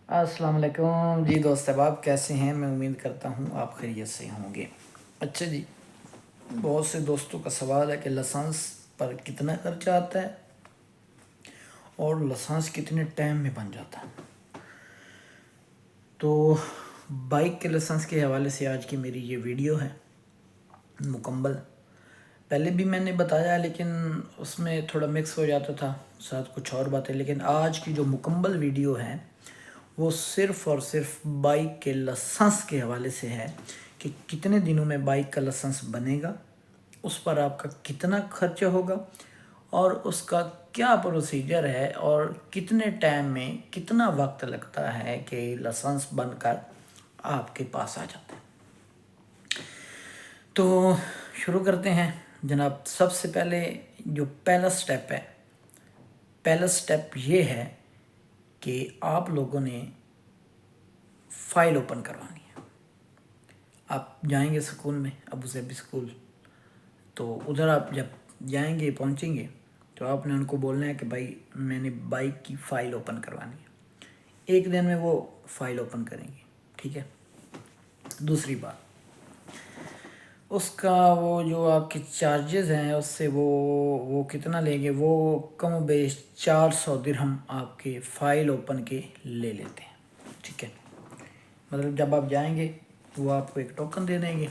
अस्सलाम वालेकुम जी दोस्त अहबाब, कैसे हैं? मैं उम्मीद करता हूँ आप खैरियत से होंगे। अच्छा जी, बहुत से दोस्तों का सवाल है कि लाइसेंस पर कितना खर्चा आता है और लाइसेंस कितने टाइम में बन जाता है। तो बाइक के लाइसेंस के हवाले से आज की मेरी ये वीडियो है मुकम्मल। पहले भी मैंने बताया लेकिन उसमें थोड़ा मिक्स हो जाता था, साथ कुछ और बातें। लेकिन आज की जो मुकम्मल वीडियो है वो सिर्फ़ और सिर्फ बाइक के लाइसेंस के हवाले से है कि कितने दिनों में बाइक का लाइसेंस बनेगा, उस पर आपका कितना खर्च होगा और उसका क्या प्रोसीजर है और कितने टाइम में कितना वक्त लगता है कि लाइसेंस बनकर आपके पास आ जाता है। तो शुरू करते हैं जनाब। सबसे पहले जो पहला स्टेप ये है कि आप लोगों ने फ़ाइल ओपन करवानी है। आप जाएंगे स्कूल में, अबू ज़ेबी स्कूल, तो उधर आप जब जाएंगे पहुंचेंगे तो आपने उनको बोलना है कि भाई मैंने बाइक की फ़ाइल ओपन करवानी है। एक दिन में वो फ़ाइल ओपन करेंगे, ठीक है। दूसरी बात, उसका वो जो आपके चार्जेस हैं उससे वो कितना लेंगे, वो कम बेश 400 दिरहम आपके फ़ाइल ओपन के ले लेते हैं, ठीक है। मतलब जब आप जाएंगे वो आपको एक टोकन दे देंगे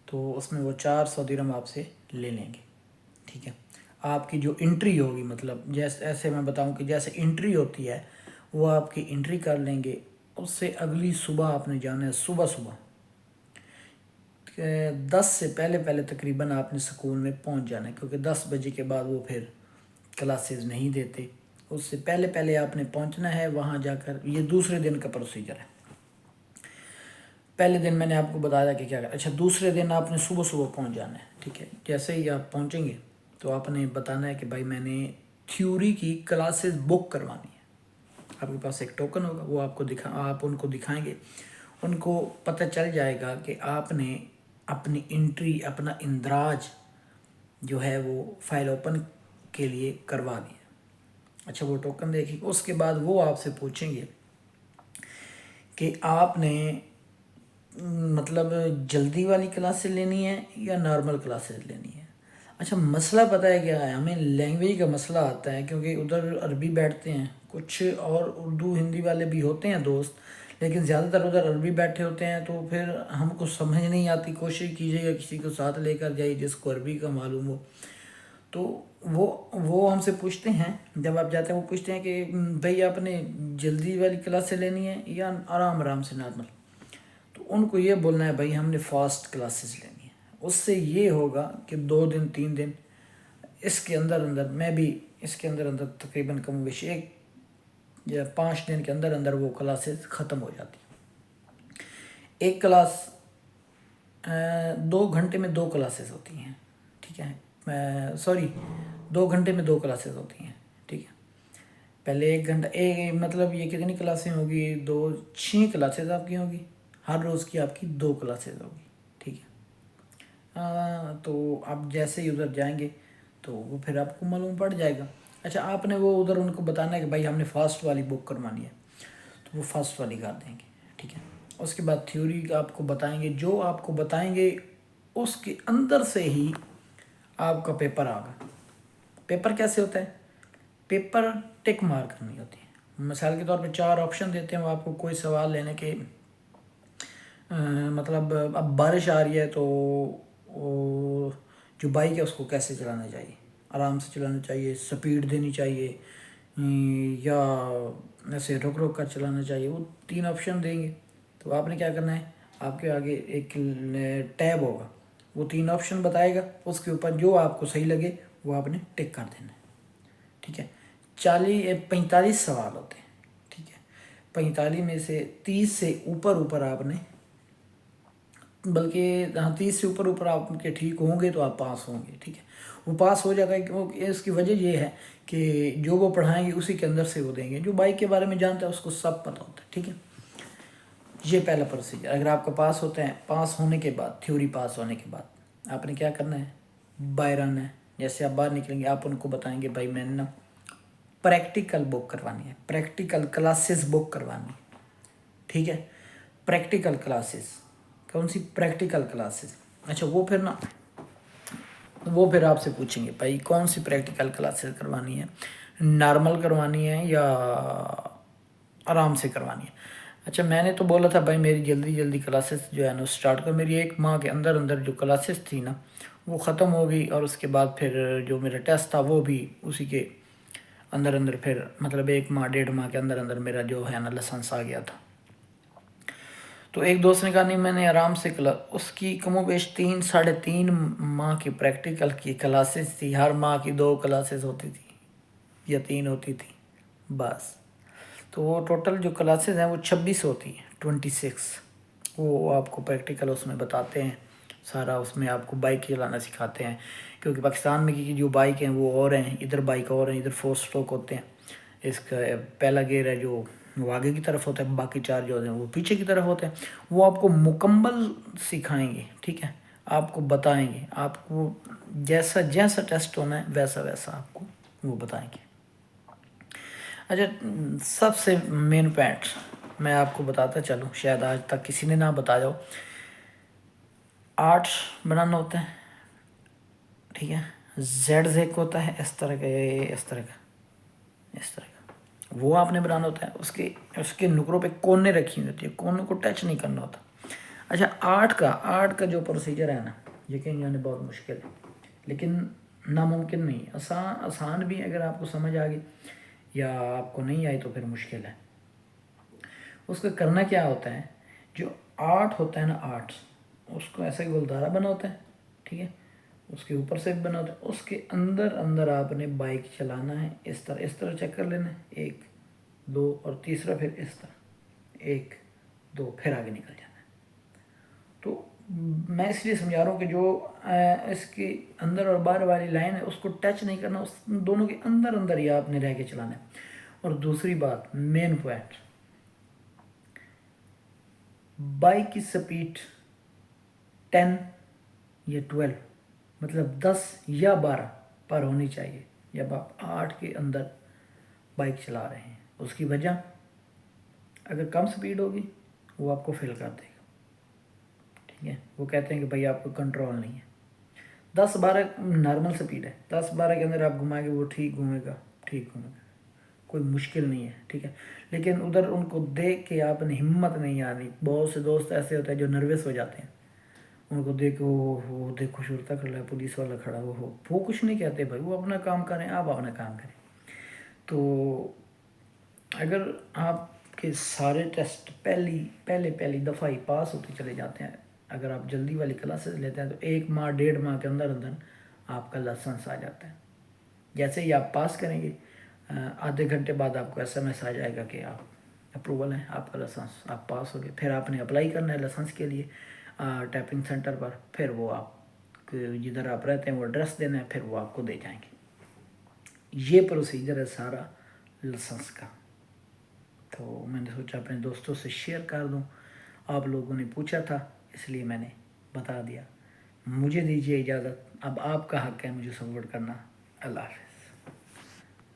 तो उसमें वो 400 दिरहम आपसे ले लेंगे, ठीक है। आपकी जो एंट्री होगी, मतलब जैसे ऐसे मैं बताऊं कि जैसे एंट्री होती है वो आपकी एंट्री कर लेंगे। उससे अगली सुबह आपने जाना है, सुबह सुबह 10 से पहले पहले तकरीबन आपने स्कूल में पहुंच जाना है, क्योंकि 10 बजे के बाद वो फिर क्लासेस नहीं देते। उससे पहले पहले आपने पहुंचना है वहाँ जाकर। ये दूसरे दिन का प्रोसीजर है। पहले दिन मैंने आपको बताया कि क्या अच्छा, दूसरे दिन आपने सुबह सुबह पहुंच जाना है, ठीक है। जैसे ही आप पहुंचेंगे तो आपने बताना है कि भाई मैंने थ्योरी की क्लासेस बुक करवानी है। आपके पास एक टोकन होगा, वो आप उनको दिखाएंगे। उनको पता चल जाएगा कि आपने अपनी एंट्री, अपना इंदराज जो है वो फाइल ओपन के लिए करवा दिया। अच्छा, वो टोकन देखेंगे। उसके बाद वो आपसे पूछेंगे कि आपने मतलब जल्दी वाली क्लासेस लेनी है या नॉर्मल क्लासेस लेनी है। अच्छा, मसला पता है क्या है, हमें लैंग्वेज का मसला आता है, क्योंकि उधर अरबी बैठते हैं कुछ और उर्दू हिंदी वाले भी होते हैं दोस्त, लेकिन ज़्यादातर उधर अरबी बैठे होते हैं। तो फिर हमको समझ नहीं आती। कोशिश कीजिएगा किसी को साथ लेकर जाइए जिसको अरबी का मालूम हो। तो वो हमसे पूछते हैं, जब आप जाते हैं वो पूछते हैं कि भाई आपने जल्दी वाली क्लासेस लेनी है या आराम आराम से नॉर्मल। तो उनको ये बोलना है भाई हमने फास्ट क्लासेस लेनी है। उससे ये होगा कि 2 दिन 3 दिन इसके अंदर अंदर, मैं भी इसके अंदर अंदर तकरीबन कम बेशी 1 या 5 दिन के अंदर अंदर वो क्लासेस ख़त्म हो जाती है। एक क्लास 2 घंटे में 2 क्लासेस होती हैं, ठीक है। सॉरी, 2 घंटे में 2 क्लासेस होती हैं, ठीक है। पहले 1 घंटा, मतलब ये कितनी क्लासें होगी, 6 क्लासेस आपकी होगी। हर रोज़ की आपकी 2 क्लासेस होगी, ठीक है। तो आप जैसे ही उधर जाएंगे तो वो फिर आपको मालूम पड़ जाएगा। अच्छा, आपने वो उधर उनको बताना है कि भाई हमने फ़ास्ट वाली बुक करवानी है, तो वो फास्ट वाली कर देंगे, ठीक है। उसके बाद थ्योरी का आपको बताएंगे, जो आपको बताएंगे उसके अंदर से ही आपका पेपर आगा। पेपर कैसे होता है? पेपर टिक मार करनी होती है। मिसाल के तौर पे 4 ऑप्शन देते हैं वो आपको कोई सवाल लेने के। मतलब अब बारिश आ रही है तो जो बाइक है उसको कैसे चलाना चाहिए, आराम से चलाना चाहिए, स्पीड देनी चाहिए, या ऐसे रुक रुक कर चलाना चाहिए। वो 3 ऑप्शन देंगे। तो आपने क्या करना है, आपके आगे एक टैब होगा, वो 3 ऑप्शन बताएगा। उसके ऊपर जो आपको सही लगे वो आपने टिक कर देना है, ठीक है। 45 सवाल होते हैं, ठीक है। 45 में से 30 से ऊपर ऊपर आपने, बल्कि हाँ 30 से ऊपर ऊपर आपके ठीक होंगे तो आप पास होंगे, ठीक है। वो पास हो जाएगा क्योंकि इसकी वजह ये है कि जो वो पढ़ाएंगे उसी के अंदर से वो देंगे। जो बाइक के बारे में जानता है उसको सब पता होता है, ठीक है। ये पहला प्रोसीजर। अगर आपका पास होते हैं, पास होने के बाद, थ्योरी पास होने के बाद आपने क्या करना है, बाहर आना है। जैसे आप बाहर निकलेंगे आप उनको बताएंगे भाई मैंने ना प्रैक्टिकल बुक करवानी है, प्रैक्टिकल क्लासेस बुक करवानी है, ٹھیک ہے. پریکٹیکل کلاسز کون سی پریکٹیکل کلاسز؟ اچھا وہ پھر آپ سے پوچھیں گے بھائی کون سی پریکٹیکل کلاسز کروانی ہے، نارمل کروانی ہے یا آرام سے کروانی ہے. اچھا میں نے تو بولا تھا بھائی میری جلدی کلاسز جو ہے نا اسٹارٹ کر. میری 1 ماہ کے اندر جو کلاسز تھی نا وہ ختم ہو گئی، اور اس کے بعد پھر جو میرا ٹیسٹ تھا وہ بھی اسی کے اندر پھر مطلب 1 ماہ 1.5 ماہ کے اندر میرا جو ہے نا لائسنس آ گیا تھا. تو ایک دوست نے کہا نہیں میں نے آرام سے اس کی کم و بیش 3-3.5 ماہ کی پریکٹیکل کی کلاسز تھی. ہر ماہ کی 2 کلاسز ہوتی تھی یا 3 ہوتی تھی بس. تو وہ ٹوٹل جو کلاسز ہیں وہ 26 ہوتی ہیں، 26. وہ آپ کو پریکٹیکل اس میں بتاتے ہیں سارا. اس میں آپ کو بائک چلانا سکھاتے ہیں، کیونکہ پاکستان میں کی جو بائک ہیں وہ اور ہیں، ادھر بائک اور ہیں، ادھر 4 اسٹروک ہوتے ہیں. اس کا پہلا گیئر ہے جو وہ آگے کی طرف ہوتا ہے، باقی 4 جو ہوتے ہیں وہ پیچھے کی طرف ہوتے ہیں. وہ آپ کو مکمل سکھائیں گے، ٹھیک ہے، آپ کو بتائیں گے، آپ کو جیسا ٹیسٹ ہونا ہے ویسا آپ کو وہ بتائیں گے. اچھا سب سے مین پوائنٹ میں آپ کو بتاتا چلوں، شاید آج تک کسی نے نہ بتایا ہو. آرٹ بنانا ہوتا ہے، ٹھیک ہے، زیڈ ایک ہوتا ہے اس طرح کا وہ آپ نے بنانا ہوتا ہے. اس کے نکروں پہ کونے رکھی ہوتی ہے، کونوں کو ٹچ نہیں کرنا ہوتا. اچھا آرٹ کا جو پروسیجر ہے نا یقین جانے بہت مشکل ہے، لیکن ناممکن نہیں. آسان بھی اگر آپ کو سمجھ آ گئی، یا آپ کو نہیں آئی تو پھر مشکل ہے. اس کا کرنا کیا ہوتا ہے، جو آرٹ ہوتا ہے نا اس کو ایسا گلدارا بنا ہوتا ہے، ٹھیک ہے، اس کے اوپر سے بھی بنا ہوتا ہے. اس کے اندر آپ نے بائک چلانا ہے، اس طرح چیک کر لینا ہے، 1 2 اور تیسرا پھر اس طرح 1 2 پھر آگے نکل جانا ہے. تو میں اس لیے سمجھا رہا ہوں کہ جو اس کے اندر اور باہر والی لائن ہے اس کو ٹچ نہیں کرنا، اس دونوں کے اندر ہی آپ نے رہ کے چلانا ہے. اور دوسری بات مین پوائنٹ، بائک کی سپیڈ 10 یا 12 مطلب 10 یا 12 پر ہونی چاہیے جب آپ 8 کے اندر بائک چلا رہے ہیں. اس کی وجہ اگر کم سپیڈ ہوگی وہ آپ کو فیل کر دے گا، ٹھیک ہے. وہ کہتے ہیں کہ بھائی آپ کو کنٹرول نہیں ہے. 10-12 نارمل سپیڈ ہے، 10-12 کے اندر آپ گھمائیں گے وہ ٹھیک گھومے گا، کوئی مشکل نہیں ہے، ٹھیک ہے. لیکن ادھر ان کو دیکھ کے آپ نے ہمت نہیں آنی. بہت سے دوست ایسے ہوتے ہیں جو نروس ہو جاتے ہیں، ان کو دیکھ کے وہ دیکھو شرطہ کر رہا ہے، پولیس والا کھڑا وہ کچھ نہیں کہتے بھائی، وہ اپنا کام کریں، آپ اپنا کام کریں. تو اگر آپ کے سارے ٹیسٹ پہلی دفعہ ہی پاس ہوتے چلے جاتے ہیں، اگر آپ جلدی والی کلاسز لیتے ہیں تو 1 ماہ 1.5 ماہ کے اندر آپ کا لائسنس آ جاتا ہے. جیسے ہی آپ پاس کریں گے آدھے گھنٹے بعد آپ کو SMS آ جائے گا کہ آپ اپروول ہیں، آپ کا لائسنس آپ پاس ہو گئے. پھر آپ نے اپلائی کرنا ہے لائسنس کے لیے ٹیپنگ سینٹر پر. پھر وہ آپ جدھر آپ رہتے ہیں وہ ایڈریس دینا ہے، پھر وہ آپ کو دے جائیں گے. یہ پروسیجر ہے سارا لائسنس کا. تو میں نے سوچا اپنے دوستوں سے شیئر کر دوں. آپ لوگوں نے پوچھا تھا اس لیے میں نے بتا دیا. مجھے دیجیے اجازت، اب آپ کا حق ہے مجھے سپورٹ کرنا. اللہ حافظ.